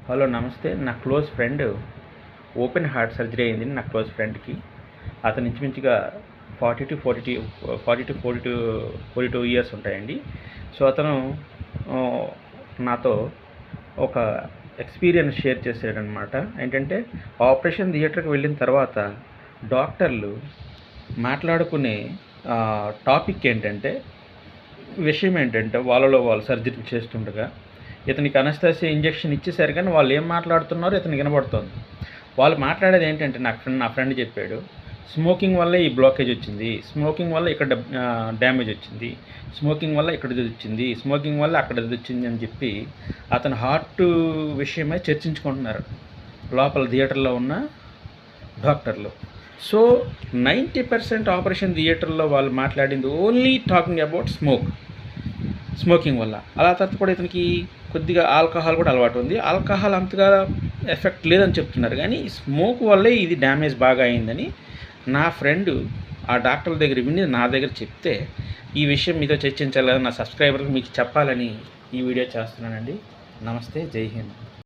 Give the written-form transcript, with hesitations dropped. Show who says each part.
Speaker 1: Hello నమస్తే. నా close friend open heart surgery అయింది నా క్లోజ్ ఫ్రెండ్‌కి. అతను ఇంచుమించుగా 42 ఇయర్స్ ఉంటాయండి. సో, అతను ఆహ్, నాతో ఒక ఎక్స్‌పీరియన్స్ షేర్ చేసాడనమాట. ఏంటంటే, ఆపరేషన్ థియేటర్‌కి వెళ్ళిన తర్వాత డాక్టర్లు మాట్లాడుకునే టాపిక్ ఏంటంటే, విషయం ఏంటంటే వాళ్ళలో వాళ్ళు సర్జరీ చేస్తుండగా ఇతనికి అనస్థీసియా ఇంజెక్షన్ ఇచ్చేసారు, కానీ వాళ్ళు ఏం మాట్లాడుతున్నారో ఇతనికి వినబడుతోంది. వాళ్ళు మాట్లాడేది ఏంటంటే నా ఫ్రెండ్ చెప్పాడు, స్మోకింగ్ వల్లే ఈ బ్లాకేజ్ వచ్చింది, స్మోకింగ్ వల్ల ఇక్కడ డ్యామేజ్ వచ్చింది, స్మోకింగ్ వల్ల ఇక్కడ ఇది వచ్చింది, స్మోకింగ్ వల్ల అక్కడ ఇది వచ్చింది అని చెప్పి అతను హార్ట్ విషయమై చర్చించుకుంటున్నారు లోపల థియేటర్లో ఉన్న డాక్టర్లు. సో 90% ఆపరేషన్ థియేటర్లో వాళ్ళు మాట్లాడింది ఓన్లీ టాకింగ్ అబౌట్ స్మోకింగ్ వల్ల. అలా తర్వాత కూడా ఇతనికి కొద్దిగా ఆల్కహాల్ కూడా అలవాటు ఉంది. ఆల్కహాల్ అంతగా ఎఫెక్ట్ లేదని చెప్తున్నారు, కానీ స్మోక్ వల్లే ఇది డ్యామేజ్ బాగా అయిందని నా ఫ్రెండ్ ఆ డాక్టర్ల దగ్గర విని నా దగ్గర చెప్తే, ఈ విషయం మీతో చర్చించాలని నా సబ్స్క్రైబర్కి మీకు చెప్పాలని ఈ వీడియో చేస్తున్నానండి. నమస్తే, జై హింద్.